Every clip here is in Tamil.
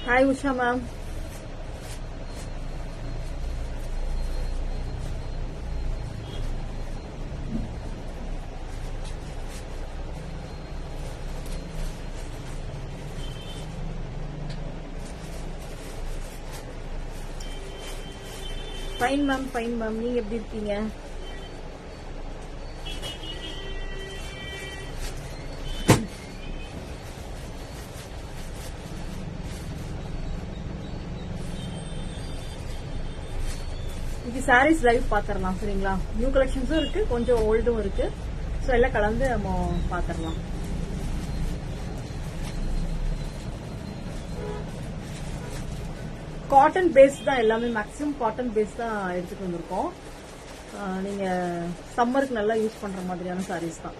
Hi Usha ma'am. Fine ma'am, fine ma'am. நீங்க எப்படி இருக்கீங்க? இது sarees live பாத்துறலாம் சரிங்களா? நியூ கலெக்ஷன்ஸும் இருக்கு, கொஞ்சம் ஓல்டும் இருக்கு. சோ எல்லாம் கலந்து நம்ம பாத்துறலாம். காட்டன் பேஸ் தான் எல்லாமே, மேக்ஸிமம் காட்டன் பேஸ் தான் எடுத்துட்டு வந்திருக்கோம். நீங்க சம்மருக்கு நல்லா யூஸ் பண்ற மாதிரியான sarees தான்.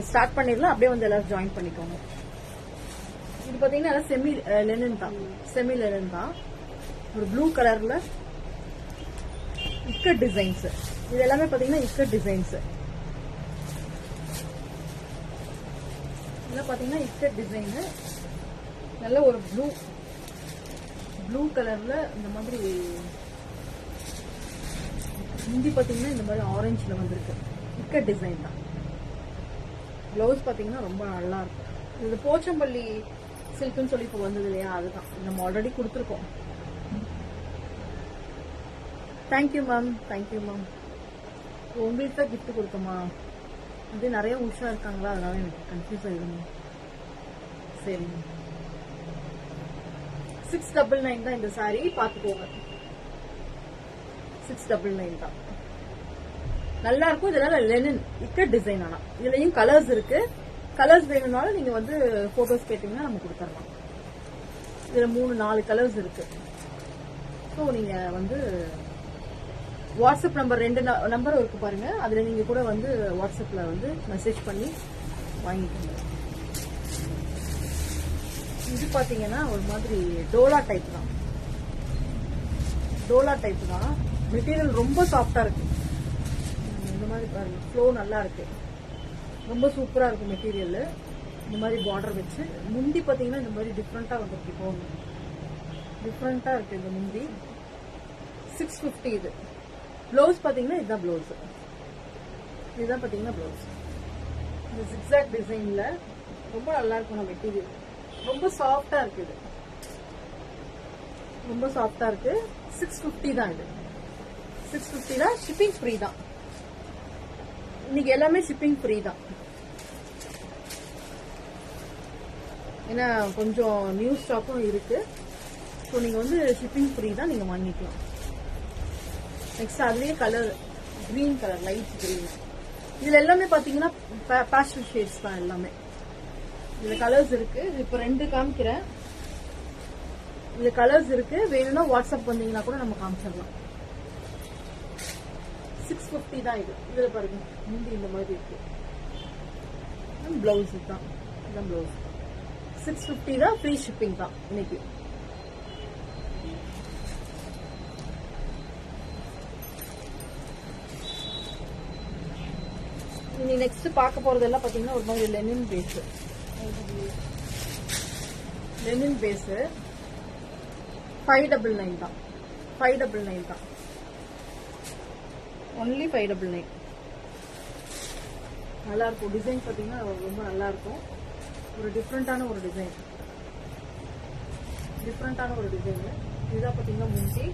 ஸ்டார்ட் பண்ணிடலாம், அப்படியே வந்து எல்லாரும் ஜாயின் பண்ணிக்கோங்க. இது பாத்தீங்கன்னா செமி லெனின் தான், செமி லெனின் தான். ஒரு ப்ளூ கலர்ல இக்கட் டிசைன்ஸ். இது எல்லாமே பாத்தீங்கன்னா இக்கட் டிசைன்ஸ். இதெல்லாம் பாத்தீங்கன்னா இக்கட் டிசைன். நல்ல ஒரு ப்ளூ கலர்ல இந்த மாதிரி முந்தி பாத்தீங்கன்னா இந்த மாதிரி ஆரஞ்சுல வந்திருக்கு. இக்கட் டிசைன் தான். பிளவுஸ் பாத்தீங்கன்னா ரொம்ப நல்லா இருக்கும். இது போச்சம்பள்ளி சில்க்னு சொல்லி இப்போ வந்தது இல்லையா, அதுதான் நம்ம ஆல்ரெடி கொடுத்துருக்கோம். Thank you ma'am, thank you ma'am. உங்களுக்கு தான் கிஃப்ட் கொடுத்தோமா? அது நிறைய உஷா இருக்காங்களா, அதனால எனக்கு கன்ஃபியூஸ் ஆயிடுங்க. சரி, 699 தான் இந்த சாரி, பாத்துக்கோங்க. 699 தான், நல்லா இருக்கும். இதெல்லாம் லெனின் இக்கட் டிசைன். ஆனா இதுலயும் கலர்ஸ் இருக்கு. கலர்ஸ் வேணும்னாலும் நீங்க வந்து போட்டோஸ் கேட்டீங்கன்னா நம்ம கொடுத்துடலாம். இதுல 3-4 கலர்ஸ் இருக்கு. ஸோ நீங்க வந்து வாட்ஸ்அப் நம்பர் 2 நம்பர் இருக்கு பாருங்க, அதுல நீங்க கூட வந்து வாட்ஸ்அப்ல வந்து மெசேஜ் பண்ணி வாங்கிக்கோங்க. இது பாத்தீங்கன்னா ஒரு மாதிரி டோலா டைப் தான். டோலா டைப் தான். மெட்டீரியல் ரொம்ப சாஃப்டா இருக்கு. இந்த மாதிரி பாருங்க, ஃப்ளோ நல்லா இருக்கு, ரொம்ப சூப்பரா இருக்கு மெட்டீரியல். இந்த மாதிரி பார்டர் வச்சு முந்தி பாத்தீங்கன்னா இந்த மாதிரி டிஃப்ரெண்டா வந்துருக்கு. இப்போ டிஃப்ரெண்டா இருக்கு இந்த முந்தி. 650 இது. பிளவுஸ் பாத்தீங்கன்னா இதுதான் பிளவுஸ். இதுதான் பாத்தீங்கன்னா பிளவுஸ். இந்த ஜிக்ஸாக் டிசைன்ல ரொம்ப நல்லா இருக்கும் மெட்டீரியல். ரொம்ப சாஃப்டா இருக்கு. இது ரொம்ப சாஃப்டா இருக்கு. 650 தான் இது. 650 தான். ஷிப்பிங் ஃப்ரீ தான். இன்னைக்கு எல்லாமே ஷிப்பிங் ஃப்ரீ தான். ஏன்னா கொஞ்சம் நியூ ஸ்டாக்கும் இருக்கு. ஸோ நீங்க வந்து ஷிப்பிங் ஃப்ரீ தான், நீங்க வாங்கிக்கலாம். நெக்ஸ்ட் அதுலயே colour green colour, light green. இதுல எல்லாமே பாத்தீங்கன்னா பேஸ்டல் ஷேட்ஸ் தான் எல்லாமே. இதுல கலர்ஸ் இருக்கு. இப்ப 2 காமிக்கிறேன். இதுல கலர்ஸ் இருக்கு. வேணும்னா வாட்ஸ்அப் வந்தீங்கன்னா கூட நம்ம காமிச்சிடலாம். 650 தான் இது. இதுல பாருங்க முந்தி இந்த மாதிரி இருக்கு. பிளவுஸ் தான், இதான் பிளவுஸ். 650 தான். ஃப்ரீ ஷிப்பிங் தான் இன்னைக்கு. இனி நெக்ஸ்ட் பார்க்க போறதெல்லாம் பாத்தீங்கன்னா ஒரு மாதிரி லெனின் பேஸ். லெனின் பேஸ் 599 தான். 599 தான். ஒன்லி 599. நல்லா இருக்கும். டிசைன் பாத்தீங்கன்னா ரொம்ப நல்லா இருக்கும். ஒரு டிஃப்ரெண்டான ஒரு டிசைன். டிஃப்ரெண்டான ஒரு டிசைன். இதுதான் பாத்தீங்கன்னா முந்தி.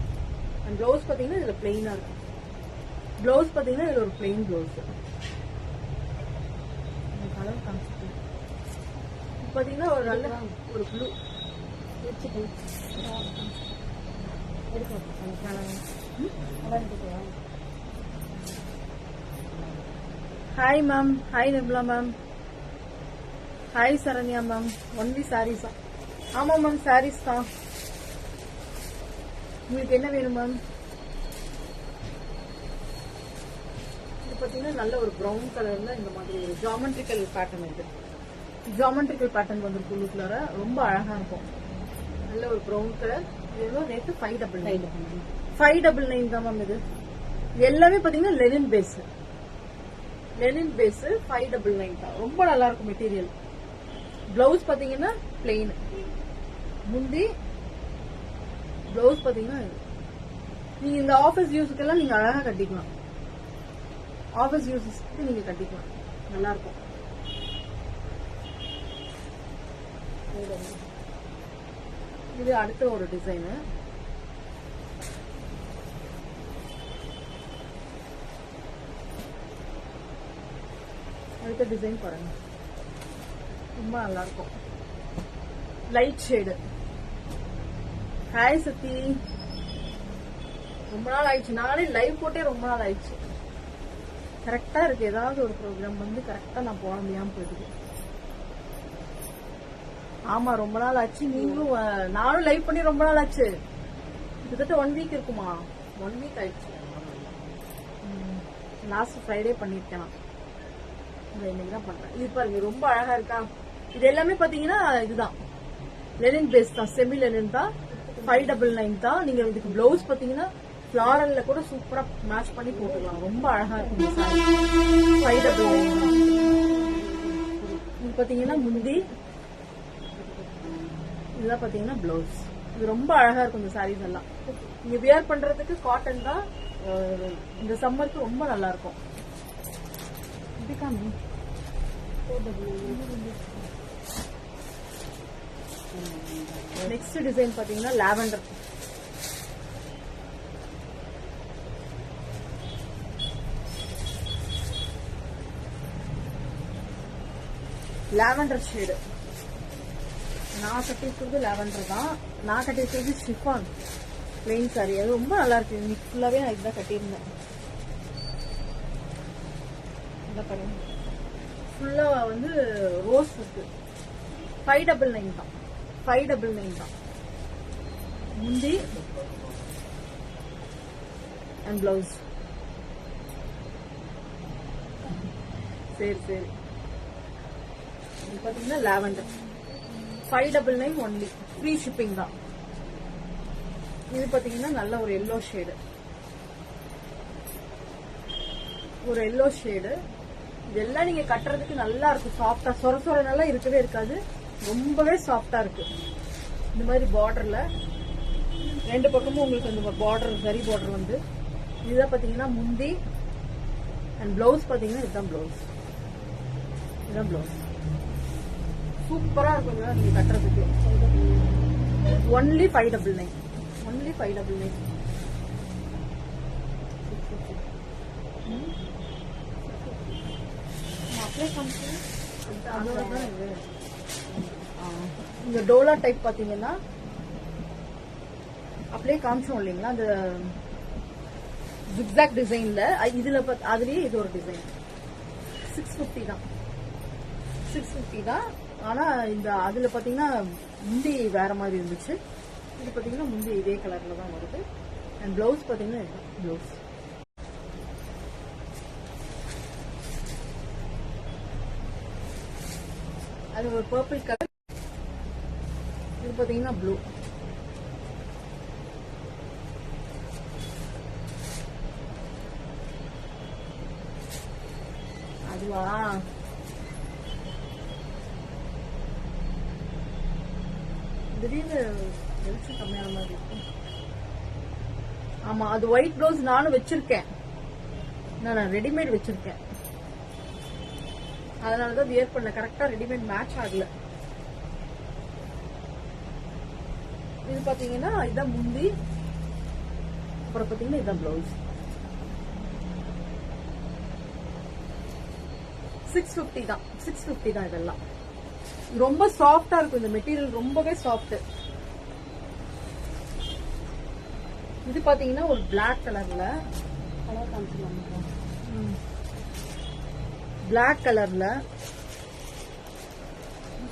அண்ட் பிளவுஸ் பாத்தீங்கன்னா இதுல பிளெயினா இருக்கும். பிளவுஸ் பாத்தீங்கன்னா இதுல ஒரு பிளெயின் பிளவுஸ். கலர் காமிச்சிட்டு பாத்தீங்கன்னா ஒரு நல்ல ஒரு blue. Hi ma'am. Hi Nirmala ma'am. Hi Saranya ma'am. Only saris தான். ஆமா மேம், சாரீஸ் தான். உங்களுக்கு என்ன வேணும் மேம்? இது பாத்தீங்கன்னா நல்ல ஒரு ப்ரௌன் கலர்ல இந்த மாதிரி ஒரு ஜாமெட்ரிக்கல் பேட்டர்ன். இது ஜாமெட்ரிக்கல் பேட்டர்ன் வந்துருக்கு. உள்ளுக்குள்ளார ரொம்ப அழகா இருக்கும். நல்ல ஒரு ப்ரௌன் கலர். இது ரேட்டு 599. 599 தான் மேம் இது. எல்லாமே பாத்தீங்கன்னா லெனின் பேஸ். 599 தான். ரொம்ப நல்லா இருக்கும் மெட்டீரியல். பிளவுஸ் பாத்தீங்கன்னா பிளெயின். முந்தி பிளவுஸ் பாத்தீங்கன்னா நீங்க இந்த ஆபீஸ் யூஸ்க்கெல்லாம் நீங்க அழகா கட்டிக்கலாம். ஆபீஸ் யூஸஸ்க்கு நீங்க கட்டிக்கலாம், நல்லா இருக்கும். இது அடுத்த ஒரு டிசைனு. அடுத்த டிசைன் பாருங்க, ரொம்ப நல்லா இருக்கும். Light shade. ஹாய் சத்தி, ரொம்ப நாள் ஆயிடுச்சு. நானே லைவ் போட்டே ரொம்ப நாள் ஆயிடுச்சு. கரெக்டா இருக்கு. ஏதாவது ஒரு ப்ரோக்ராம் வந்து கரெக்டா நான் போட முடியாம போயிடுது. ஆமா, ரொம்ப நாள் ஆச்சு. நீங்களும் நானும் லைவ் பண்ணி ரொம்ப நாள் ஆச்சு. கிட்டத்தட்ட 1 வீக் இருக்குமா? 1 வீக் ஆயிடுச்சு. லாஸ்ட் ஃப்ரைடே பண்ணிருக்கேன். இன்னைக்கு தான் பண்றேன். இது பாருங்க, ரொம்ப அழகா இருக்கா? இது எல்லாமே பாத்தீங்கன்னா இதுதான் லெனின் பேஸ் தான், செமி லெனின் தான். 599 தான். நீங்க இதுக்கு பிளவுஸ் பாத்தீங்கன்னா ஃபிளாரல்ல கூட சூப்பரா மேட்ச் பண்ணி போட்டுக்கலாம். ரொம்ப அழகா இருக்கும். 599 இது பாத்தீங்கன்னா முந்தி, இதுதான் பாத்தீங்கன்னா பிளவுஸ். இது ரொம்ப அழகா இருக்கும். இந்த சாரீஸ் எல்லாம் நீங்க வியர் பண்றதுக்கு காட்டன் தான். இந்த சம்மருக்கு ரொம்ப நல்லா இருக்கும். நெக்ஸ்ட் டிசைன் பாத்தீங்கன்னா லாவெண்டர். Lavender shade. நான் கட்டிருக்கிறது லாவெண்டர் தான். நான் கட்டிருக்கிறது ஷிஃபான் பிளெயின் சாரி. அது ரொம்ப நல்லா இருக்கு. இன்னைக்கு ஃபுல்லாவே நான் இதுதான் கட்டியிருந்தேன். ஃபுல்லா வந்து ரோஸ் இருக்கு. 599 தான். 599 தான். முந்தி அண்ட் பிளவுஸ். சரி சரி. இது பாத்தீங்கன்னா லாவெண்டர் 599 ஒன்லி. ஃப்ரீ ஷிப்பிங் தான். இது பாத்தீங்கன்னா நல்ல ஒரு எல்லோ ஷேடு. ஒரு எல்லோ ஷேடு. இதெல்லாம் நீங்க கட்டுறதுக்கு நல்லா இருக்கும். சாஃப்டா சொர சொர நல்லா இருக்கவே இருக்காது. ரொம்பவே சாஃப்டா இருக்கு. இந்த மாதிரி பார்டர்ல 2 பக்கமும் உங்களுக்கு அந்த பார்டர், சரி பார்டர் வந்து இதுதான் பாத்தீங்கன்னா முந்தி அண்ட் பிளவுஸ் பாத்தீங்கன்னா இதுதான் பிளவுஸ். இதுதான் பிளவுஸ். சூப்பரா இருக்கும் நீங்க கட்டுறதுக்கு. ஒன்லி 599. ஒன்லி 599. இந்த டோலா டைப் பாத்தீங்கன்னா அப்படியே காமிச்சோம் இல்லைங்களா, அந்த ஜிக்ஸாக் டிசைன்ல. இதுல அதுலயே இது ஒரு டிசைன். 650 தான். 650 தான். ஆனா இந்த அதுல பாத்தீங்கன்னா முந்தி வேற மாதிரி இருந்துச்சு. இது பாத்தீங்கன்னா முந்தி இதே கலர்ல தான் வருது. அண்ட் பிளவுஸ் பாத்தீங்கன்னா பிளவுஸ். அது ஒரு பர்பிள் கலர். இது பாத்தீங்கன்னா ப்ளூ. அதுவா? திடீர்னு வெளிச்சம் கம்மியான மாதிரி இருக்கும். ஆமா, அது ஒயிட் ப்ளவுஸ் நானும் வச்சிருக்கேன். நான் ரெடிமேட் வச்சிருக்கேன். அதனாலதான் வியர் பண்ண. கரெக்டா ரெடிமேட் மேட்ச் ஆகல. இது பாத்தீங்கன்னா இதான் முந்தி, அப்புறம் பாத்தீங்கன்னா இதான் பிளவுஸ். 650 தான். 650 தான். இதெல்லாம் ரொம்ப சாஃப்டா இருக்கும். இந்த மெட்டீரியல் ரொம்பவே சாஃப்ட். இது பாத்தீங்கன்னா ஒரு பிளாக் கலர்ல, பிளாக் கலர்ல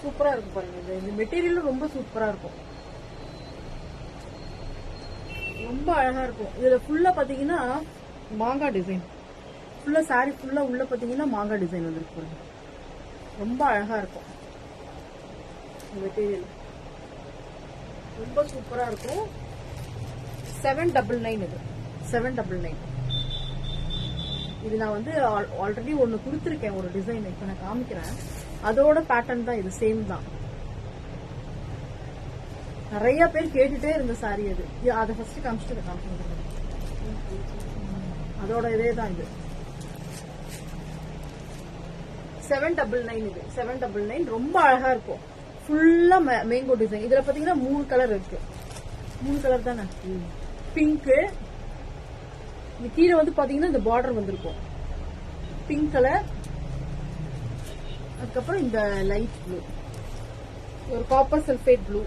சூப்பரா இருக்கும் பாருங்க. இந்த மெட்டீரியல் ரொம்ப சூப்பரா இருக்கும். ரொம்ப அழகா இருக்கும். இதுல ஃபுல்லா பாத்தீங்கன்னா மாங்காய் டிசைன். ஃபுல்லா சாரி ஃபுல்லா உள்ள பாத்தீங்கன்னா மாங்காய் டிசைன் வந்துருக்கு பாருங்க. ரொம்ப அழகா இருக்கும் மெட்டீரியல். ரொம்ப சூப்பரா இருக்கும். 799 இது 799. இது நான் வந்து ஆல்ரெடி ஒன்னு கொடுத்துருக்கேன், ஒரு டிசைன். இப்ப நான் காமிக்கிறேன். அதோட பேட்டர்ன் தான் இது, சேம் தான். நிறைய பேர் கேட்டுட்டே இருந்த சாரி அது. அதை ஃபர்ஸ்ட் காமிச்சிட்டு காமிச்சு. அதோட இதே தான் இது. 799 இது 799. ரொம்ப அழகா இருக்கும். ஃபுல்லா மேங்கோ டிசைன். இதுல பாத்தீங்கன்னா 3 கலர் இருக்கு. 3 கலர் தானே. பிங்க், கீழே வந்து பாத்தீங்கன்னா இந்த பார்டர் வந்திருக்கும் பிங்க் கலர். அதுக்கப்புறம் இந்த லைட் ப்ளூ, ஒரு காப்பர் சல்ஃபேட் ப்ளூ.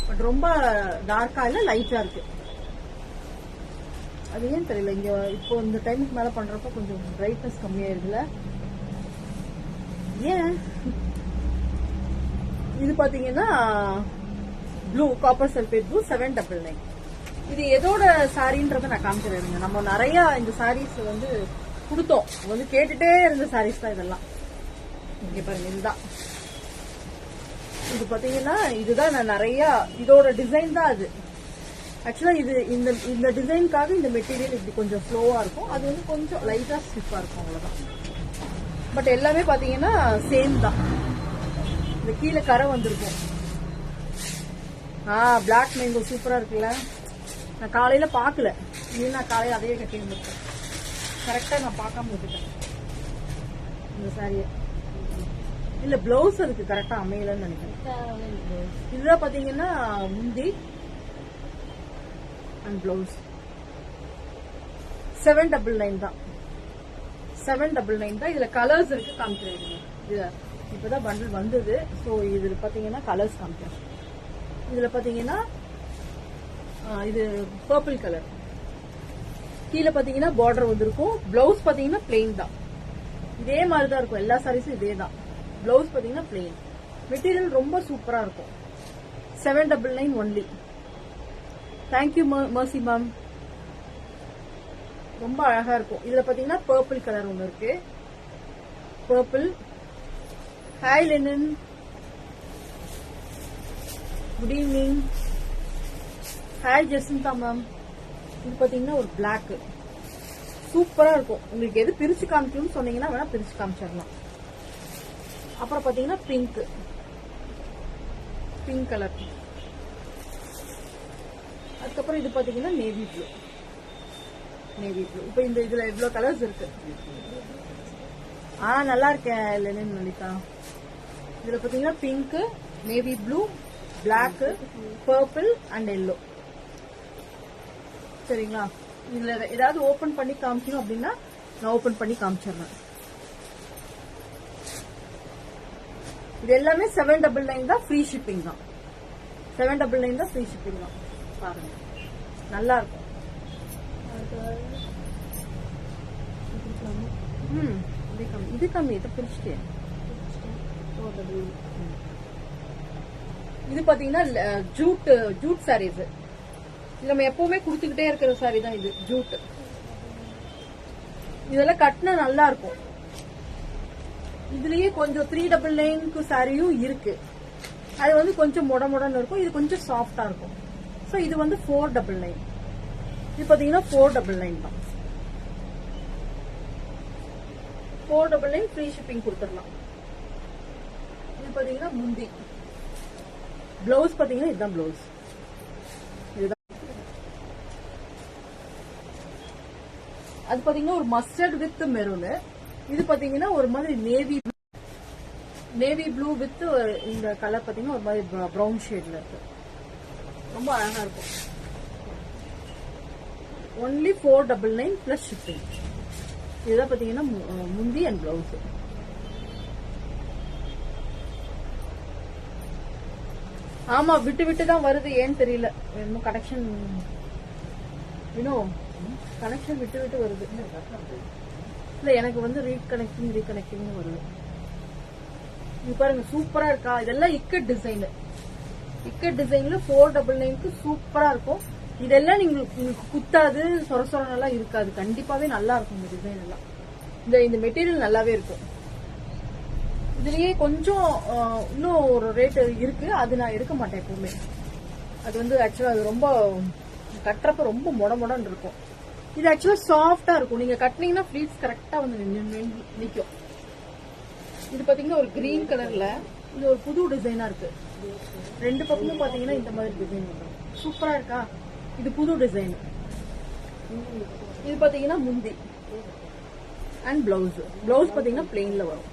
பட் ரொம்ப டார்க்கா இல்ல, லைட்டா இருக்கு. அது ஏன் தெரியல, இங்க இப்போ இந்த டைமுக்கு மேல பண்றப்ப கொஞ்சம் பிரைட்னஸ் கம்மியாயிருதுல ஏன். இது பாத்தீங்கன்னா ப்ளூ, காப்பர் சல்ஃபேட் ப்ளூ 799. இது எதோட சாரின்றத நான் காமிக்கிறேன். நம்ம நிறைய இந்த சாரீஸ் வந்து கொடுத்தோம், வந்து கேட்டுட்டே இருந்த சாரீஸ் தான் இதெல்லாம். இங்க பாருங்க, இதுதான். இது பாத்தீங்கன்னா இதுதான் நான் நிறைய, இதோட டிசைன் தான் அது. ஆக்சுவலா இது இந்த டிசைனுக்காக இந்த மெட்டீரியல் இப்படி கொஞ்சம் ஸ்லோவா இருக்கும். அது வந்து கொஞ்சம் லைட்டா ஸ்டிஃபா இருக்கும், அவ்வளவுதான். பட் எல்லாமே பாத்தீங்கன்னா சேம் தான். இந்த கீழே கரை வந்திருக்கும். பிளாக் மேங்கோ சூப்பரா இருக்குல்ல. நான் காலையில பாக்கல, இது நான் காலையில அதையே கட்டி வந்துருக்கேன். கரெக்டா நான் பார்க்காம விட்டுட்டேன் இந்த சாரிய. இல்ல பிளவுஸ் அதுக்கு கரெக்டா அமையலன்னு நினைக்கிறேன். இதுதான் பாத்தீங்கன்னா முந்தி அண்ட் பிளவுஸ். 799 தான். 799 தான். இதுல கலர்ஸ் இருக்கு, காமிக்கிறேன். இது இப்பதான் பண்டில் வந்தது. ஸோ இதுல பாத்தீங்கன்னா கலர்ஸ் காமிக்கிறேன். இதுல பாத்தீங்கன்னா இது பர்பிள் கலர். கீழே பாத்தீங்கன்னா பார்டர் வந்திருக்கும். பிளவுஸ் பாத்தீங்கன்னா பிளெயின் தான். இதே மாதிரி தான் இருக்கும் எல்லா சாரீஸும், இதே தான். பிளவுஸ் பாத்தீங்கன்னா பிளெயின். மெட்டீரியல் ரொம்ப சூப்பரா இருக்கும். 799 ஒன்லி. Thank you mercy ma'am. ரொம்ப அழகா இருக்கும். இதுல பாத்தீங்கன்னா பர்பிள் கலர் ஒண்ணு இருக்கு. Purple. Hi Lenin, good evening. Hi Jacintha ma'am. இது பாத்தீங்கன்னா ஒரு பிளாக், சூப்பரா இருக்கும். உங்களுக்கு எது பிரிச்சு காமிக்கணும்னு சொன்னீங்கன்னா வேணா பிரிச்சு காமிச்சிடலாம். அப்புறம் பாத்தீங்கன்னா பிங்க், பிங்க் கலர். அதுக்கப்புறம் இது பாத்தீங்கன்னா நேவி ப்ளூ, நேவி ப்ளூ. இப்ப இந்த இதுல எவ்வளவு கலர்ஸ் இருக்கு. நல்லா இருக்கேன் லெனின் மல்லிகா. இதுல பாத்தீங்கன்னா pink, navy blue, black, purple and yellow. சரிங்களா. இதுல ஏதாவது ஓபன் பண்ணி காமிக்கணும் அப்படின்னா நான் ஓபன் பண்ணி காமிச்சிடுறேன். இது எல்லாமே 799 தான். ஃப்ரீ ஷிப்பிங் தான். 799 தான், ஃப்ரீ ஷிப்பிங் தான். பாருங்க, நல்லா இருக்கும். இது கம்மி, இதை பிரிச்சுட்டேன். இது பாத்தீங்கன்னா ஜூட் சாரீஸ். இது நம்ம எப்பவுமே குடுத்துக்கிட்டே இருக்கிற சாரி தான் இது, ஜூட். இதெல்லாம் கட்டினா நல்லா இருக்கும். இதுலயே கொஞ்சம் 399 சாரியும் இருக்கு. அது வந்து கொஞ்சம் முடன்னு இருக்கும். இது கொஞ்சம் சாஃப்டா இருக்கும். சோ இது வந்து 499. இது பாத்தீங்கன்னா 499 தான். 499 ஃப்ரீ ஷிப்பிங் கொடுத்துடலாம். இது பாத்தீங்கன்னா முந்தி. பிளவுஸ் பாத்தீங்கன்னா இதுதான் பிளவுஸ். அது பாத்தீங்கன்னா ஒரு மஸ்டர்ட் வித் மெரூன். இது பாத்தீங்கன்னா ஒரு மாதிரி நேவி ப்ளூ வித் இந்த கலர் பாத்தீங்கன்னா ஒரு மாதிரி பிரவுன் ஷேட்ல இருக்கு. ரொம்ப அழகா இருக்கும். Only 499 plus shipping. இதுதான் பாத்தீங்கன்னா முந்தி அண்ட் பிளவுஸ். ஆமா, விட்டு விட்டு தான் வருது, ஏன்னு தெரியல. இன்னும் கனெக்ஷன் கனெக்ஷன் விட்டு விட்டு வருது. இல்ல எனக்கு வந்து ரீகனெக்டிங் வருது. இது பாருங்க, சூப்பரா இருக்கா. இதெல்லாம் இக்கட் டிசைன். இக்கட் டிசைன்ல 499க்கு சூப்பரா இருக்கும். இதெல்லாம் உங்களுக்கு குத்தாது, சொரசொரனெல்லாம் இருக்காது. கண்டிப்பாவே நல்லா இருக்கும் இந்த டிசைன் எல்லாம். இந்த மெட்டீரியல் நல்லாவே இருக்கும். இதுலயே கொஞ்சம் இன்னும் ஒரு ரேட் இருக்கு, அது நான் எடுக்க மாட்டேன் எப்பவுமே. அது வந்து ஆக்சுவலா அது ரொம்ப கட்டுறப்ப ரொம்ப மொடன்னு இருக்கும். இது ஆக்சுவலா சாஃப்டா இருக்கும். நீங்க கட்டினீங்கன்னா ஃபிளீட்ஸ் கரெக்டா வந்து நிக்கும். இது பாத்தீங்கன்னா ஒரு கிரீன் கலர்ல இது ஒரு புது டிசைனா இருக்கு. ரெண்டு பக்கமும் பாத்தீங்கன்னா இந்த மாதிரி டிசைன் வரும். சூப்பரா இருக்கா? இது புது டிசைன். இது பாத்தீங்கன்னா முந்தி அண்ட் பிளவுஸ். பிளவுஸ் பாத்தீங்கன்னா பிளெயின்ல வரும்.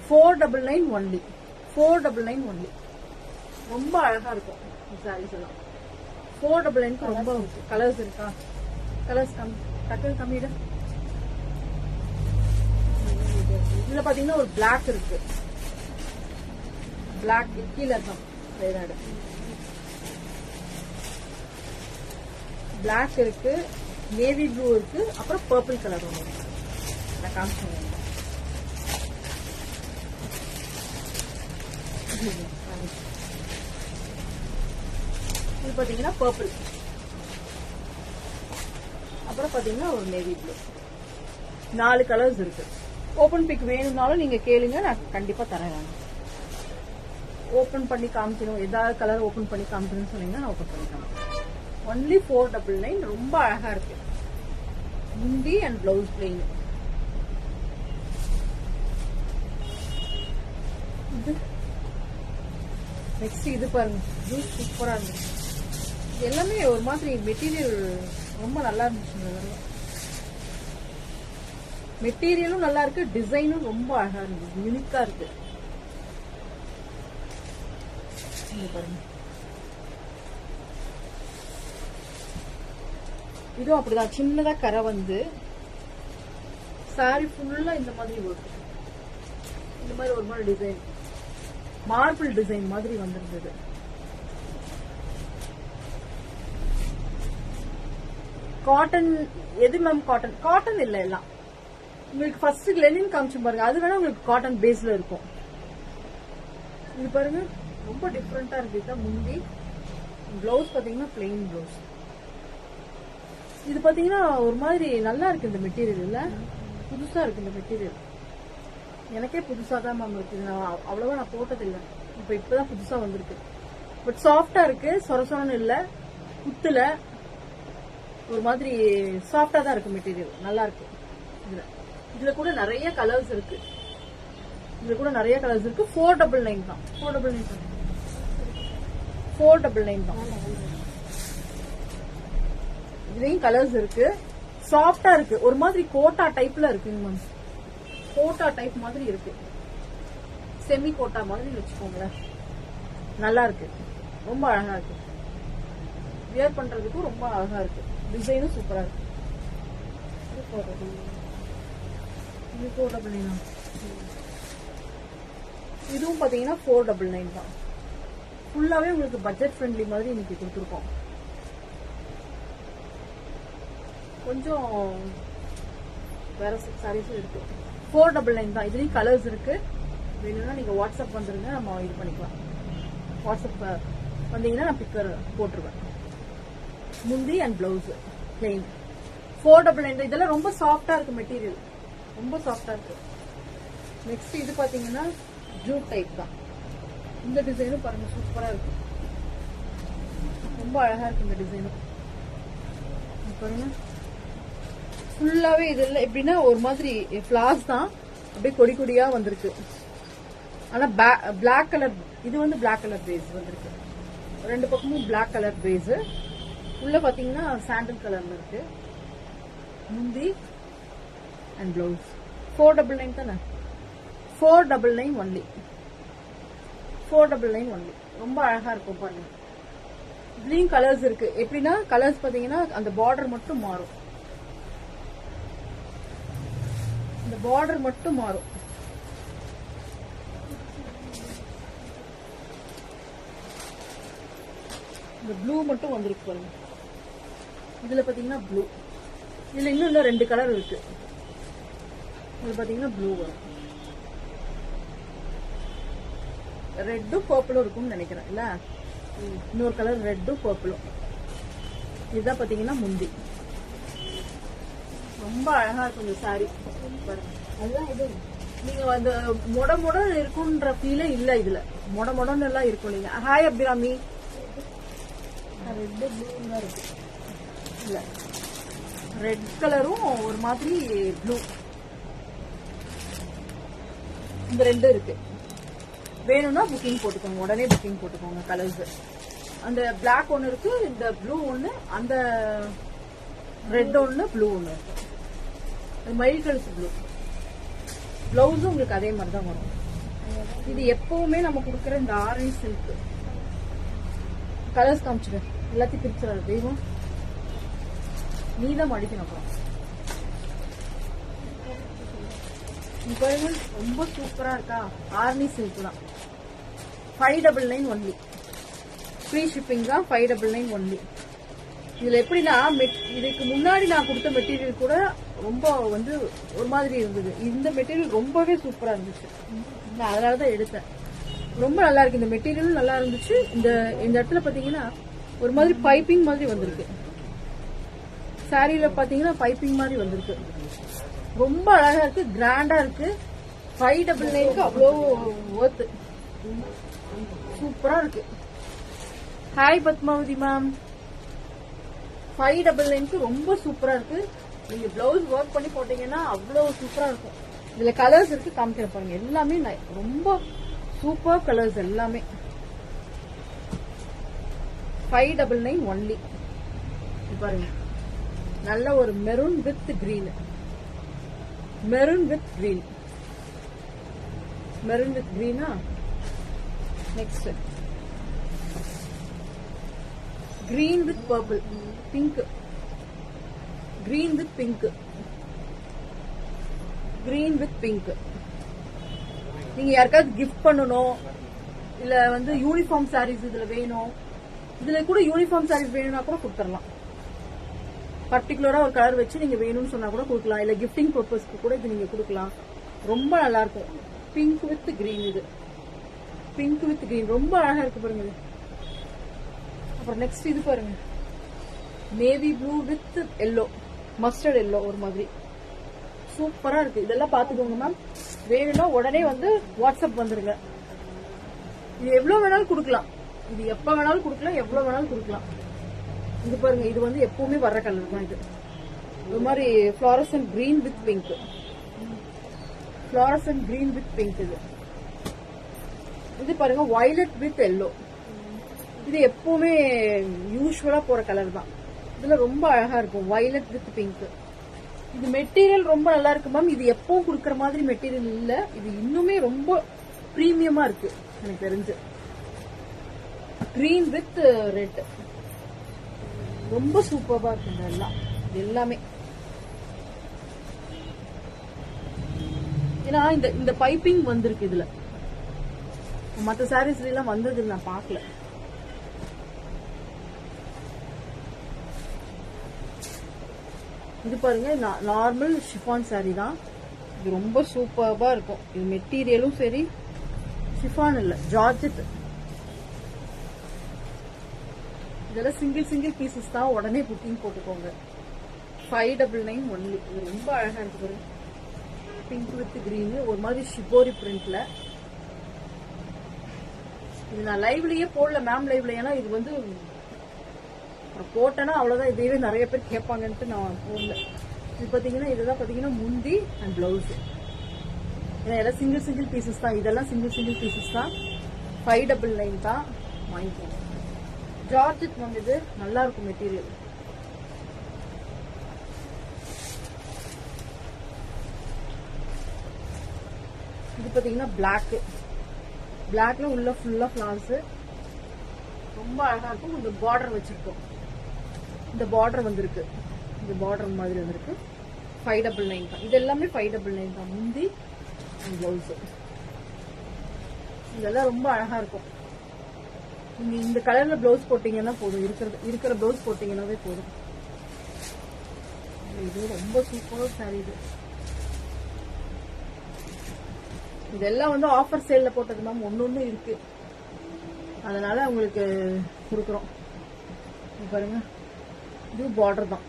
499 ஒன்லி. 499 ஒன்லி. ரொம்ப அழகா இருக்கும் சாரீஸ் எல்லாம். 499 ரொம்ப கலர்ஸ் இருக்கா? கலர்ஸ் டக்குனு கம்மியிட. இதுல பாத்தீங்கன்னா ஒரு பிளாக் இருக்கு. பிளாக் கீழே இருக்கும். பிளாக் இருக்கு, நேவி ப்ளூ இருக்கு, அப்புறம் பர்பிள் கலர் ஒன்று இருக்கு. நான் காமிச்சேன். இது பாத்தீங்கன்னா பர்பிள், அப்புறம் பாத்தீங்கன்னா ஒரு நேவி ப்ளூ. 4 கலர்ஸ் இருக்கு. ஓபன் பிக் வேணும்னாலும் நீங்க கேளுங்க, நான் கண்டிப்பா தரேன். ஓபன் பண்ணி காமிக்கணும், ஏதாவது கலர் ஓபன் பண்ணி காமிக்கணும்னு சொன்னீங்கன்னா நான் ஓபன் பண்ணி காமிக்கிறேன். ஒன்லி 499. ரொம்ப அழகா இருக்கு. முந்தி அண்ட் பிளவுஸ் பிளெயின். நெக்ஸ்ட் இது பாருங்க, இது சூப்பரா இருந்துச்சு. எல்லாமே ஒரு மாதிரி மெட்டீரியல் ரொம்ப நல்லா இருந்துச்சு. மெட்டீரியலும் நல்லா இருக்கு, டிசைனும் ரொம்ப அழகா இருந்துச்சு, யூனிக்கா இருக்கு. பாருங்க, இதுவும் அப்படிதான். சின்னதா கரை வந்து சாரி ஃபுல்லா இந்த மாதிரி வரும். இந்த மாதிரி ஒரு மாதிரி டிசைன், மார்பிள் டிசைன் மாதிரி வந்திருந்தது. காட்டன் எது மேம்? காட்டன் காட்டன் இல்ல. எல்லாம் உங்களுக்கு ஃபர்ஸ்ட் லெனின் காமிச்சு பாருங்க, அது வேணா உங்களுக்கு காட்டன் பேஸ்ல இருக்கும். இது பாருங்க, ரொம்ப டிஃப்ரெண்டா இருக்கு. முந்தி பிளவுஸ் பாத்தீங்கன்னா பிளெயின் பிளவுஸ். இது பாத்தீங்கன்னா ஒரு மாதிரி நல்லா இருக்கு. இந்த மெட்டீரியல் இல்ல, புதுசா இருக்கு இந்த மெட்டீரியல். எனக்கே புதுசா தான் மேம் இருக்கு. அவ்வளவா நான் போட்டதில்லை, இப்பதான் புதுசா வந்திருக்கு. பட் சாஃப்டா இருக்கு, சொரசொரன்னு இல்ல, குத்துல ஒரு மாதிரி சாஃப்டா தான் இருக்கு மெட்டீரியல். நல்லா இருக்கு. இதுல கூட நிறைய கலர்ஸ் இருக்கு. 499 தான். 499 தான். இதுலயும் கலர்ஸ் இருக்கு. சாஃப்டா இருக்கு, ஒரு மாதிரி கோட்டா டைப்ல இருக்குங்க மேம். கோட்டா டைப் மாதிரி இருக்கு, செமி கோட்டா மாதிரி வச்சுக்கோங்களேன். நல்லா இருக்கு, ரொம்ப அழகா இருக்கு. வியர் பண்றதுக்கும் ரொம்ப அழகா இருக்கு. டிசைனும் சூப்பரா இருக்கு. இது 499. இதுவும் பாத்தீங்கன்னா 499 தான். ஃபுல்லாவே உங்களுக்கு பட்ஜெட் ஃப்ரெண்ட்லி மாதிரி இன்னைக்கு கொடுத்துருக்கோம். கொஞ்சம் வேற சாரீஸும் இருக்கு. 499 தான். இதுலயும் கலர்ஸ் இருக்கு. வேணும்னா நீங்க வாட்ஸ்அப் வந்துருங்க, நம்ம இது பண்ணிக்கலாம். வாட்ஸ்அப் வந்தீங்கன்னா நான் பிக்கர் போட்டுருவேன். முந்தி அண்ட் பிளவுஸ் பிளெயின். 499. இதெல்லாம் ரொம்ப சாஃப்டா இருக்கு மெட்டீரியல், ரொம்ப சாஃப்டா இருக்கு. நெக்ஸ்ட் இது பாத்தீங்கன்னா ஜூட் டைப் தான். இந்த டிசைனும் பாருங்க, சூப்பரா இருக்கு, ரொம்ப அழகா இருக்கு இந்த டிசைனும். பாருங்க, ஃபுல்லாவே இதுல எப்படின்னா ஒரு மாதிரி ஃபிளார்ஸ் தான், அப்படியே கொடி கொடியா வந்திருக்கு. ஆனா பிளாக் கலர், இது வந்து பிளாக் கலர் பேஸ் வந்திருக்கு. ரெண்டு பக்கமும் பிளாக் கலர் பேஸ். உள்ள பாத்தீங்கன்னா சாண்டல் கலர்ல இருக்கு. முந்தி அண்ட் பிளவுஸ். 499 தானே? 499 ஒன்லி. 499 ஒன்லி. ரொம்ப அழகா இருக்கும் பாருங்க. இதுலயும் கலர்ஸ் இருக்கு. எப்படின்னா கலர்ஸ் பாத்தீங்கன்னா அந்த பார்டர் மட்டும் மாறும். இந்த பார்டர் மட்டும் மாறும். இந்த ப்ளூ மட்டும் வந்திருக்கு பாருங்க. இதுல பாத்தீங்கன்னா ப்ளூ. இதுல இன்னும் 2 கலர் இருக்கு. இதுல பாத்தீங்கன்னா ப்ளூ வரும். ரெட்டும் பர்பிளும் இருக்கும்னு நினைக்கிறேன் இல்ல. இன்னொரு கலர் ரெட்டும் பர்பிளும். இதுதான் பாத்தீங்கன்னா முந்தி. ரொம்ப அழகா இருக்கும் இந்த சாரி. அதுதான் இது. நீங்க அந்த மொட இருக்குன்ற ஃபீலே இல்ல. இதுல மொடன்னு எல்லாம் இருக்கும். நீங்க ஹாய் அபிராமி, ரெட் ப்ளூ தான் இருக்கு. இல்ல ரெட் கலரும் ஒரு மாதிரி ப்ளூ, இந்த ரெண்டும் இருக்கு. வேணும்னா புக்கிங் போட்டுக்கோங்க, உடனே புக்கிங் போட்டுக்கோங்க. கலர்ஸ் அந்த பிளாக் ஒன்று இருக்கு, இந்த ப்ளூ ஒன்று, அந்த ரெட் ஒன்று, ப்ளூ ஒன்று இருக்கு. அது மயில் கலர்ஸ் ப்ளூ. பிளவுஸும் உங்களுக்கு அதே மாதிரி தான் வரும். இது எப்பவுமே நம்ம கொடுக்குற இந்த ஆரஞ்சு சில்க். கலர்ஸ் காமிச்சுடு, எல்லாத்தையும் பிரிச்சுறாரு தெய்வம். நீ தான் மடிக்கணும். அப்புறம் ரொம்ப சூப்பரா இருக்கா? ஆர்னி சில்க் தான். 599 ஒன்லி. ஃப்ரீ ஷிப்பிங் தான். 599 ஒன்லி. இதுல எப்படின்னா இதுக்கு முன்னாடி நான் கொடுத்த மெட்டீரியல் கூட ரொம்ப வந்து ஒரு மாதிரி இருந்தது. இந்த மெட்டீரியல் ரொம்பவே சூப்பரா இருந்துச்சு. நான் அதனாலதான் எடுத்தேன். ரொம்ப நல்லா இருக்கு. இந்த மெட்டீரியல் நல்லா இருந்துச்சு. இந்த இடத்துல பாத்தீங்கன்னா ஒரு மாதிரி பைப்பிங் மாதிரி வந்திருக்கு. சாரியில பாத்தீங்கன்னா பைப்பிங் மாதிரி வந்திருக்கு. ரொம்ப அழகா இருக்கு, கிராண்டா இருக்கு. 599 அவ்வளோ ஒர்த். சூப்பரா இருக்கு. Hi Padmavathi ma'am. 599 ரொம்ப சூப்பரா இருக்கு. நீங்க பிளவுஸ் ஒர்க் பண்ணி போட்டீங்கன்னா அவ்வளவு சூப்பரா இருக்கும். இதுல கலர்ஸ் இருக்கு, காமிக்கிற பாருங்க. எல்லாமே ரொம்ப சூப்பர் கலர்ஸ் எல்லாமே. 599 ஒன்லி. பாருங்க, நல்ல ஒரு maroon with green. Maroon with green. Maroon with கிரீனா? Next green with purple. Pink. Green with pink. Green with pink. நீங்க யாருக்காவது கிஃப்ட் பண்ணணும், இல்ல வந்து யூனிஃபார்ம் சாரீஸ் இதுல வேணும். இதுல கூட யூனிஃபார்ம் சாரீஸ் வேணும்னா கூட கொடுத்துடலாம். பர்டிகுலரா ஒரு கலர் வச்சு நீங்க வேணும்னு சொன்னா கூட கொடுக்கலாம். இல்ல கிஃப்டிங் பர்பஸ்க்கு கூட இது நீங்க கொடுக்கலாம். ரொம்ப நல்லா இருக்கும். Pink with green. இது பிங்க் வித் கிரீன் ரொம்ப அழகா இருக்கு பாருங்க. அப்புறம் நெக்ஸ்ட் இது பாருங்க, navy blue with yellow, mustard yellow ஒரு மாதிரி சூப்பரா இருக்கு. இதெல்லாம் பாத்துக்கோங்க மேம். வேணும்னா உடனே வந்து வாட்ஸ்அப் வந்துருங்க. இது எவ்வளவு வேணாலும் கொடுக்கலாம். இது எப்ப வேணாலும் கொடுக்கலாம், எவ்வளவு வேணாலும் கொடுக்கலாம். இது பாருங்க, இது வந்து எப்பவுமே வர்ற கலர் தான். இது ஒரு மாதிரி fluorescent green with pink. Fluorescent green with pink. இது பாருங்க, வயலட் வித் எல்லோ. இது எப்பவுமே யூஸ்வலா போற கலர் தான். இதுல ரொம்ப அழகா இருக்கும், வயலட் வித் பிங்க். இது மெட்டீரியல் ரொம்ப நல்லா இருக்கு மேம். இது எப்பவும் கொடுக்கற மாதிரி மெட்டீரியல் இல்ல. இது இன்னுமே ரொம்ப பிரீமியமா இருக்கு எனக்கு தெரிஞ்சு. கிரீன் வித் ரெட் ரொம்ப சூப்பரா இருக்கு. எல்லாம் எல்லாமே ஏன்னா இந்த பைப்பிங் வந்திருக்கு இதுல. மற்ற சாரீஸ்ல எல்லாம் வந்தது நான் பாக்கல. இது பாருங்க, நார்மல் ஷிஃபான் சாரி தான். இது ரொம்ப சூப்பர்பா இருக்கும். இது மெட்டீரியலும் சரி, ஷிஃபான் இல்ல, ஜார்ஜெட். இதெல்லாம் சிங்கிள் பீசஸ் தான். உடனே புக்கிங் போட்டுக்கோங்க. 599 ஒன்லி. இது ரொம்ப அழகா இருக்கு பாருங்க. பிங்க் வித் கிரீன், ஒரு மாதிரி ஷிபோரி பிரிண்ட்ல. இது நான் லைவ்லயே போடல மேம். லைவ்ல ஏன்னா இது வந்து போட்டேன்னா அவ்வளவுதான். இதுவே நிறைய பேர் கேட்பாங்கன்ட்டு நான் போடல. இது பாத்தீங்கன்னா, இதுதான் பாத்தீங்கன்னா முந்தி அண்ட் பிளவுஸ். இதெல்லாம் சிங்கிள் பீசஸ் தான். இதெல்லாம் சிங்கிள் பீசஸ் தான். 599 தான். வாங்கிக்கோங்க. Georgette ma'am. இது நல்லா இருக்கும் மெட்டீரியல். இது பாத்தீங்கன்னா பிளாக்ல உள்ள ஃபுல்லா ஃபிளவர்ஸ் ரொம்ப அழகா இருக்கும். இந்த பார்டர் வச்சிருக்கோம். இந்த பார்டர் வந்திருக்கு. இந்த பார்டர் மாதிரி வந்திருக்கு. 599 தான். இது எல்லாமே 599 தான். முந்தி அண்ட் பிளவுஸ். இதெல்லாம் ரொம்ப அழகா இருக்கும். நீங்க இந்த கலர்ல பிளவுஸ் போட்டீங்கன்னா போதும். இருக்கிற பிளவுஸ் போட்டீங்கன்னாவே போதும். இது ரொம்ப சூப்பர் சாரி. இதெல்லாம் வந்து ஆஃபர் சேல்ல போட்டது மேம். ஒன்னு இருக்கு, அதனால உங்களுக்கு கொடுக்குறோம். பாருங்க, இது பார்டர் தான்.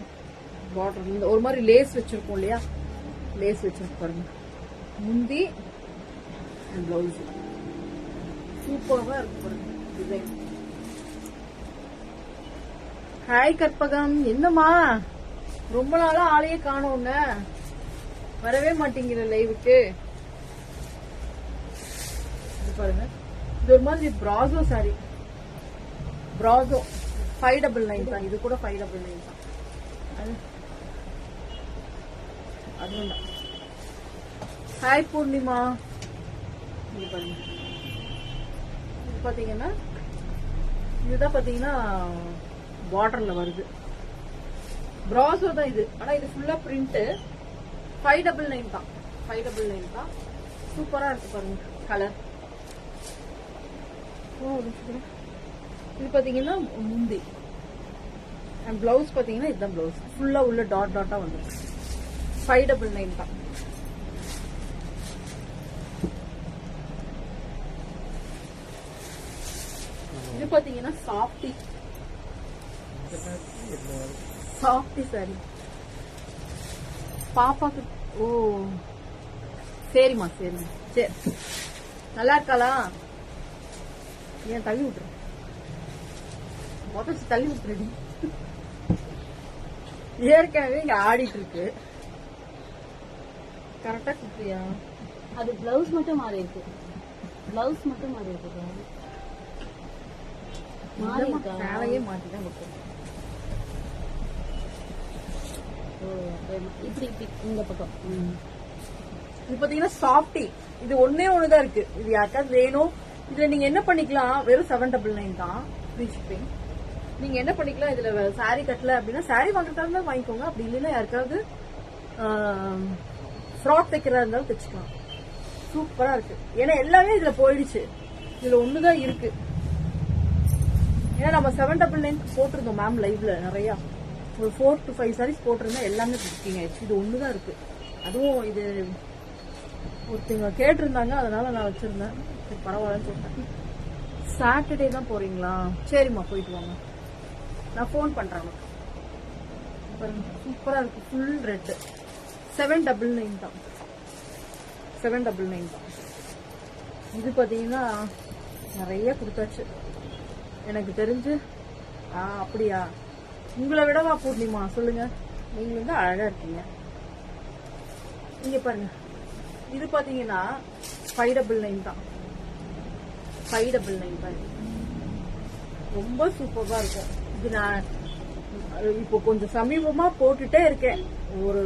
பார்டர் இந்த ஒரு மாதிரி லேஸ் வச்சிருக்கோம் இல்லையா, லேஸ் வச்சிருக்கோம் பாருங்க. முந்தி அண்ட் பிளவுஸ் சூப்பரா இருக்கு பாருங்க. டிசைன் ஹாய் கற்பகம், என்னம்மா ரொம்ப நாளா ஆளையே காணோம், வரவே மாட்டேங்கிற லைவுக்கு. பாருங்க, இது ஒரு மாதிரி பிராசோ சாரி, பிராசோ 599 தான். இது கூட 599 தான். அது ஹாய் பூர்ணிமா. இது பாருங்க, இது பாத்தீங்கன்னா இதுதான் பாத்தீங்கன்னா பார்டர்ல வருது. பிராசோ தான் இது, ஆனா இது ஃபுல்லா பிரிண்ட். 599 தான். 599 தான். சூப்பரா இருக்கு பாருங்க கலர். இது பாத்தீங்கன்னா முந்தி அண்ட் பிளவுஸ் பாத்தீங்கன்னா இதுதான் பிளவுஸ். ஃபுல்லா உள்ள டாட் டாட்டா வந்து 599 தான். இது பாத்தீங்கன்னா சாஃப்டி சாரி பாப்பாக்கு. ஓ சரிம்மா சரிம்மா, சரி. நல்லா இருக்காளா? ஏன் தள்ளி விட்டுரு, உதச்சு தள்ளி விட்டுருடி. ஏற்கனவே இங்க ஆடிட்டு இருக்கு. கரெக்டா குட்டியா? அது பிளவுஸ் மட்டும் மாறி இருக்கு. பிளவுஸ் மட்டும் மாறி இருக்கு. சேலையே மாத்திதான் கொடுத்துருக்கேன். இப்படி இப்படி இந்த பக்கம். இது பாத்தீங்கன்னா சாஃப்டி. இது ஒன்னே ஒண்ணுதான் இருக்கு. இது யாருக்காவது வேணும். இதுல நீங்க என்ன பண்ணிக்கலாம், வெறும் 799 தான் ஃப்ரீ ஷிப்பிங். நீங்க என்ன பண்ணிக்கலாம், இதுல சாரி கட்டல அப்படின்னா சாரி வாங்குறதா இருந்தா வாங்கிக்கோங்க. அப்படி இல்லைன்னா யாருக்காவது ஃப்ராக் தைக்கிறதா இருந்தாலும் தைச்சுக்கலாம். சூப்பரா இருக்கு. ஏன்னா எல்லாமே இதுல போயிடுச்சு. இதுல ஒண்ணுதான் இருக்கு. ஏன்னா நம்ம 799 போட்டிருந்தோம் மேம் லைவ்ல நிறைய. ஒரு 4 to 5 சாரீஸ் போட்டிருந்தா எல்லாமே புக்கிங் ஆயிடுச்சு. இது ஒண்ணுதான் இருக்கு. அதுவும் இது ஒருத்தவங்க கேட்டிருந்தாங்க, அதனால நான் வச்சிருந்தேன். சரி பரவாயில்லன்னு சொல்லிட்டேன். சாட்டர்டே தான் போறீங்களா? சரிம்மா போயிட்டு வாங்க, நான் போன் பண்றேன். சூப்பரா இருக்கு. ஃபுல் ரெட் 799 தான். 799 தான். இது பாத்தீங்கன்னா நிறைய கொடுத்தாச்சு எனக்கு தெரிஞ்சு. அப்படியா? உங்களை விடவா பூர்ணிமா? சொல்லுங்க, நீங்க வந்து அழகா இருக்கீங்க. இங்க பாருங்க, இது பாத்தீங்கன்னா 599 தான். 599 பாருங்க, ரொம்ப சூப்பரா இருக்கும். இது நான் இப்போ கொஞ்சம் சமீபமா போட்டுட்டே இருக்கேன். ஒரு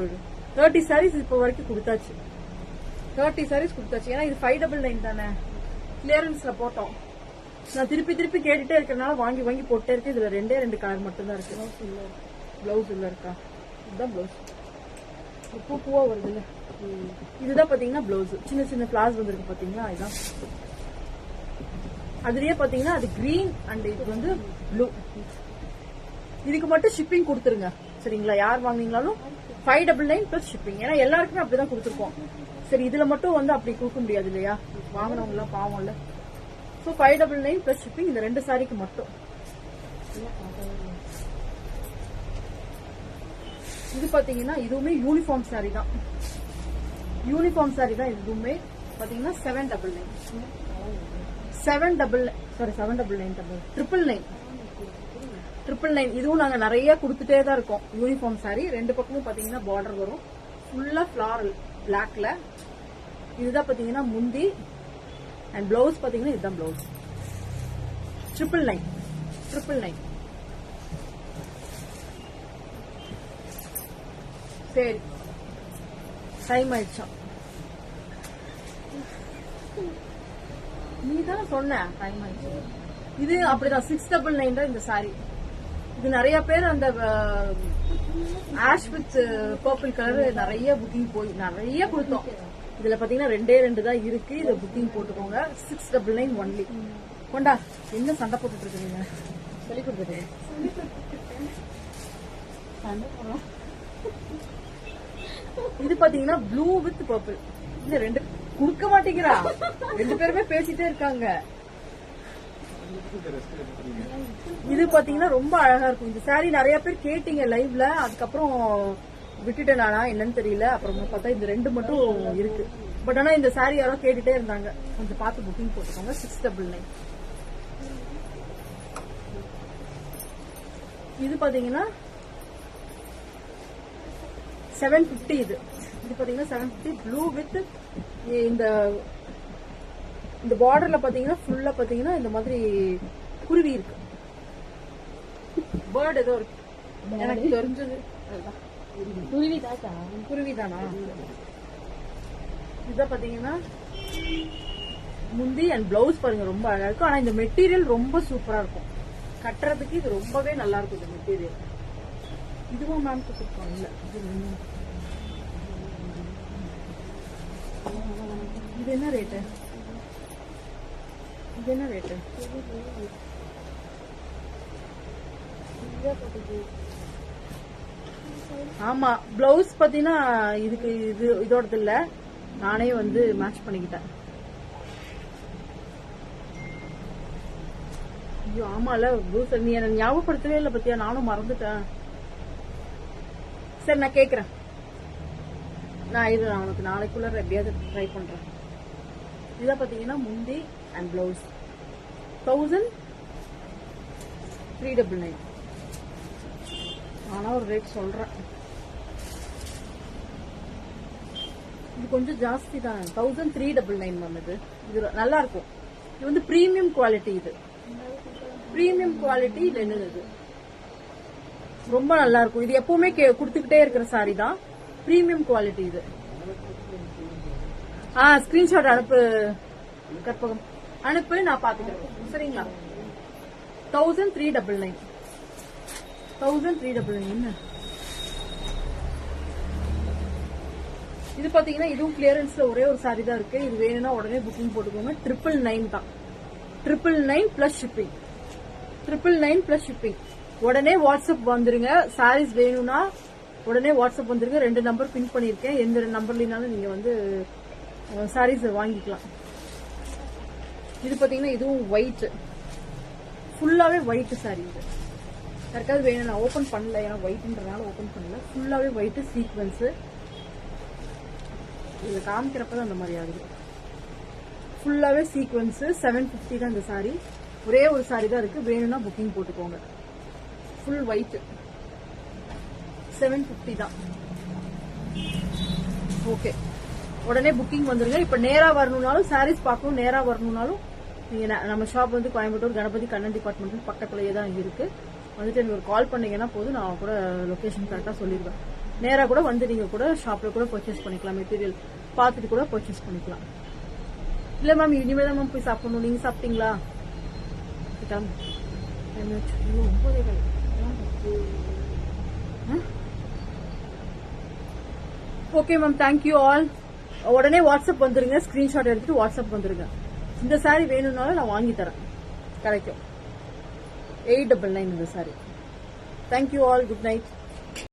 30 சாரீஸ் இப்போ வரைக்கும் கொடுத்தாச்சு. 30 சாரீஸ் கொடுத்தாச்சு. ஏன்னா இது 599 தானே, கிளியரன்ஸ்ல போட்டோம். நான் திருப்பி திருப்பி கேட்டுட்டே இருக்கறனால வாங்கி வாங்கி போட்டே இருக்கேன். இதுல 2 கலர் மட்டும் தான் இருக்கு. பிளவுஸ் உள்ள இருக்கா? இதுதான் பிளவுஸ். பூ பூவா வருது இல்ல, இதுதான் பாத்தீங்கன்னா பிளவுஸ். சின்ன சின்ன பிளாஸ் வந்துருக்கு பாத்தீங்களா, இதுதான். அதுலயே பாத்தீங்கன்னா அது கிரீன் அண்ட் இது வந்து ப்ளூ. இதுக்கு மட்டும் ஷிப்பிங் கொடுத்துருங்க சரிங்களா? யார் வாங்கினீங்களாலும் 599 பிளஸ் ஷிப்பிங். ஏன்னா எல்லாருக்குமே அப்படிதான் கொடுத்துருக்கோம். சரி, இதுல மட்டும் வந்து அப்படி கொடுக்க முடியாது இல்லையா, வாங்கினவங்க எல்லாம் பாவம் இல்ல. ஸோ 599 பிளஸ் ஷிப்பிங் இந்த 2 சாரிக்கு மட்டும். இது பாத்தீங்கன்னா இதுவுமே யூனிஃபார்ம் சாரி தான். யூனிஃபார்ம் சாரி தான் இதுவுமே. பாத்தீங்கன்னா 799 இதுவும் நாங்க நிறைய கொடுத்துட்டே தான் இருக்கோம். யூனிஃபார்ம் சாரி 2 பக்கமும் பாத்தீங்கன்னா பார்டர் வரும். ஃபுல்லா ஃபிளாரல் பிளாக்ல. இதுதான் பாத்தீங்கன்னா முந்தி அண்ட் பிளவுஸ் பாத்தீங்கன்னா இதுதான் பிளவுஸ். 999. சரி, டைம் ஆயிடுச்சா? நீ தானே சொன்ன டைம் ஆயிடுச்சு. இது அப்படிதான் 699 தான் இந்த சாரி. இது நிறைய பேர் அந்த ஆஷ் வித் பர்பிள் கலர் நிறைய புக்கிங் போய் நிறைய கொடுத்தோம். இதுல பாத்தீங்கன்னா 2 தான் இருக்கு. இதை புக்கிங் போட்டுக்கோங்க. 699 ஒன்லி. கொண்டா, என்ன சண்டை போட்டுட்டு இருக்கீங்க? சொல்லி கொடுத்துட்டு இது பாத்தீங்கன்னா ப்ளூ வித் பர்பிள். இந்த 2 குடுக்க மாட்டேங்கிறா. 2 பேருமே பேசிட்டே இருக்காங்க. இது பாத்தீங்கன்னா ரொம்ப அழகா இருக்கும். இந்த சாரி நிறைய பேர் கேட்டீங்க லைவ்ல, அதுக்கப்புறம் விட்டுட்டேன் நானா என்னன்னு தெரியல. அப்புறம் பார்த்தா இந்த 2 மட்டும் இருக்கு. பட் ஆனா இந்த சாரி யாரோ கேட்டுட்டே இருந்தாங்க, கொஞ்சம் பார்த்து புக்கிங் போட்டுக்கோங்க. 699. இது பாத்தீங்கன்னா 750. இது பாத்தீங்கன்னா 750 ப்ளூ வித் இந்த பார்டர்ல பாத்தீங்கன்னா ஃபுல்லா பாத்தீங்கன்னா இந்த மாதிரி குருவி இருக்கு. பேர்ட் ஏதோ இருக்கு எனக்கு தெரிஞ்சது. அதுதான் குருவி தாத்தா. குருவி தானா? இத பாத்தீங்கன்னா முந்தி அண்ட் பிளவுஸ் பாருங்க ரொம்ப அழகா இருக்கும். ஆனா இந்த மெட்டீரியல் ரொம்ப சூப்பரா இருக்கும். கட்டுறதுக்கு இது ரொம்பவே நல்லா இருக்கும் இந்த மெட்டீரியல். இதுவும் மேம் கொடுத்துருப்பாங்க. இல்ல இது என்ன ரேட்டு? இது என்ன ரேட்டு? ஆமா பிளவுஸ் பாத்தீங்கன்னா இதுக்கு இதோடது இல்ல, நானே வந்து மேட்ச் பண்ணிக்கிட்டேன். ஐயோ ஆமால ப்ளூஸ் நீ என்ன ஞாபகப்படுத்தவே இல்ல பத்தியா, நானும் மறந்துட்டேன். சரி நான் கேக்குறேன். நான் உனக்கு நாளைக்குள்ள எப்படியாவது ட்ரை பண்றேன். இதான் பாத்தீங்கன்னா முந்தி அண்ட் பிளவுஸ் 1399. ஆனா ஒரு ரேட் சொல்றேன், இது கொஞ்சம் ஜாஸ்தி தான். 1399 மேம். இது நல்லா இருக்கும். இது வந்து பிரீமியம் குவாலிட்டி. இது பிரீமியம் குவாலிட்டி. இல்ல என்னது, ரொம்ப நல்லா இருக்கும். இது எப்பவுமே கொடுத்துக்கிட்டே இருக்கிற சாரி தான். பிரீமியம் குவாலிட்டி இது. ஸ்கிரீன்ஷாட் அனுப்பு கற்பகம், அனுப்பு, நான் பாத்துக்கிறேன். சரிங்களா? 1399. 1399 என்ன இது பாத்தீங்கன்னா இதுவும் கிளியரன்ஸ்ல ஒரே ஒரு சாரி தான் இருக்கு. இது வேணும்னா உடனே புக்கிங் போட்டுக்கோங்க. 999 தான். 999 பிளஸ் ஷிப்பிங். 999 plus shipping. உடனே வாட்ஸ்அப் வந்துருங்க. சாரீஸ் வேணும்னா உடனே வாட்ஸ்அப் வந்துருங்க. 2 நம்பர் பின் பண்ணிருக்கேன். எந்த நம்பர்லனாலும் நீங்க வந்து சாரீஸ் வாங்கிக்கலாம். இது பாத்தீங்கன்னா இதுவும் ஒயிட், ஃபுல்லாவே ஒயிட் சாரி. இது யாருக்காவது வேணும், நான் ஓபன் பண்ணல ஏன்னா ஒயிட்ன்றதுனால ஓபன் பண்ணல. ஃபுல்லாவே ஒயிட் சீக்வன்ஸ். இதுல காமிக்கிறப்பதான் அந்த மாதிரி ஆகுது. ஃபுல்லாவே சீக்வன்ஸ். 750 தான் இந்த சாரி. ஒரே ஒரு சாரி தான் இருக்கு. வேணும்னா புக்கிங் போட்டுக்கோங்க. ஃபுல் ஒயிட் 750 தான். ஓகே, உடனே புக்கிங் வந்துருங்க. இப்ப நேரா வரணும்னாலும், சாரீஸ் பார்க்கணும் நேரா வரணும்னாலும் நீங்க நம்ம ஷாப் வந்து கோயம்புத்தூர் கணபதி கண்ணன் டிபார்ட்மெண்ட் பக்கத்துலயே தான் இருக்கு. வந்துட்டு எனக்கு ஒரு கால் பண்ணீங்கன்னா போதும், நான் கூட லொகேஷன் கரெக்டா சொல்லிடுவேன். நேரா கூட வந்து நீங்க கூட ஷாப்ல கூட பர்ச்சேஸ் பண்ணிக்கலாம். மெட்டீரியல் பார்த்துட்டு கூட பர்ச்சேஸ் பண்ணிக்கலாம். இல்ல மேம் இனிமேல் தான் மேம் போய் சாப்பிடணும். நீங்க சாப்பிட்டீங்களா? Okay ma'am, thank you all. உடனே வாட்ஸ்அப் வந்துருங்க. ஸ்கிரீன்ஷாட் எடுத்துட்டு வாட்ஸ்அப் வந்துருங்க. இந்த சாரி வேணும்னாலும் நான் வாங்கி தரேன், கிடைக்கும். 899 இந்த sorry. Thank you all. Good night.